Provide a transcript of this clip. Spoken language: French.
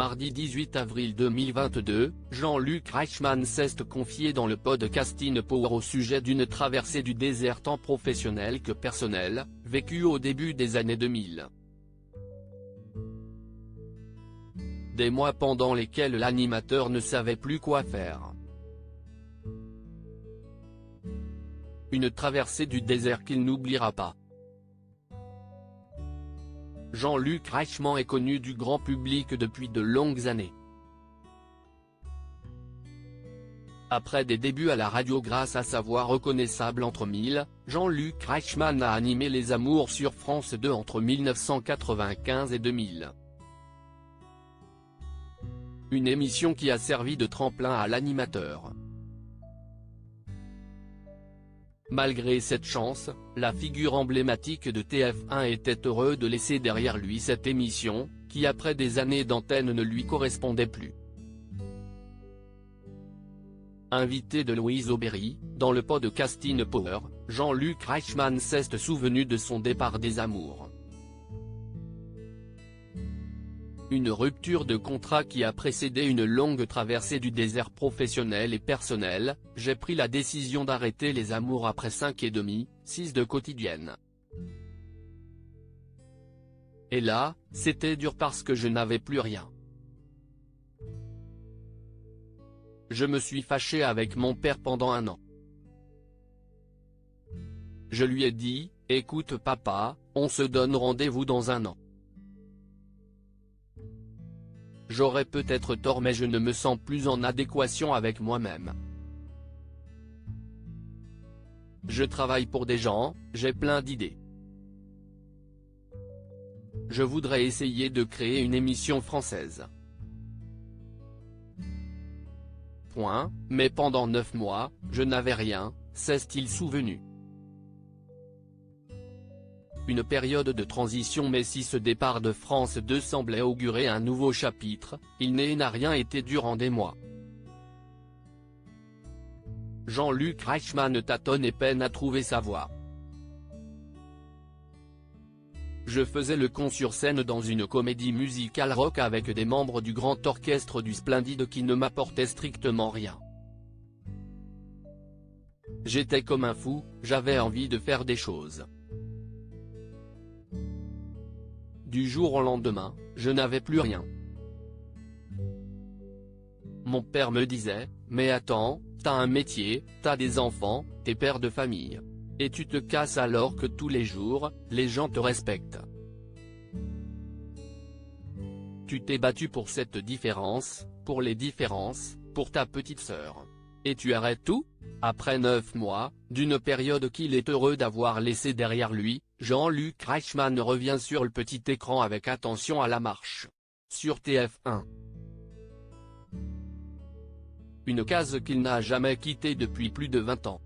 Mardi 18 avril 2022, Jean-Luc Reichmann s'est confié dans le podcasting Power au sujet d'une traversée du désert tant professionnelle que personnelle, vécue au début des années 2000. Des mois pendant lesquels l'animateur ne savait plus quoi faire. Une traversée du désert qu'il n'oubliera pas. Jean-Luc Reichmann est connu du grand public depuis de longues années. Après des débuts à la radio grâce à sa voix reconnaissable entre mille, Jean-Luc Reichmann a animé Les Amours sur France 2 entre 1995 et 2000. Une émission qui a servi de tremplin à l'animateur. Malgré cette chance, la figure emblématique de TF1 était heureux de laisser derrière lui cette émission, qui après des années d'antenne ne lui correspondait plus. Invité de Louise Aubéry, dans le podcasting Power, Jean-Luc Reichmann s'est souvenu de son départ des Amours. Une rupture de contrat qui a précédé une longue traversée du désert professionnel et personnel. J'ai pris la décision d'arrêter Les Amours après 5 et demi, 6 de quotidienne. Et là, c'était dur parce que je n'avais plus rien. Je me suis fâché avec mon père pendant 1 an. Je lui ai dit, écoute papa, on se donne rendez-vous dans 1 an. J'aurais peut-être tort mais je ne me sens plus en adéquation avec moi-même. Je travaille pour des gens, j'ai plein d'idées. Je voudrais essayer de créer une émission française. Mais pendant 9 mois, je n'avais rien, s'est-il souvenu. Une période de transition mais si ce départ de France 2 semblait augurer un nouveau chapitre, il n'a rien été durant des mois. Jean-Luc Reichmann tâtonne et peine à trouver sa voie. Je faisais le con sur scène dans une comédie musicale rock avec des membres du grand orchestre du Splendide qui ne m'apportaient strictement rien. J'étais comme un fou, j'avais envie de faire des choses. Du jour au lendemain, je n'avais plus rien. Mon père me disait, mais attends, t'as un métier, t'as des enfants, t'es père de famille. Et tu te casses alors que tous les jours, les gens te respectent. Tu t'es battu pour cette différence, pour les différences, pour ta petite sœur. Et tu arrêtes tout ? Après 9 mois, d'une période qu'il est heureux d'avoir laissée derrière lui, Jean-Luc Reichmann revient sur le petit écran avec Attention à la marche. Sur TF1. Une case qu'il n'a jamais quittée depuis plus de 20 ans.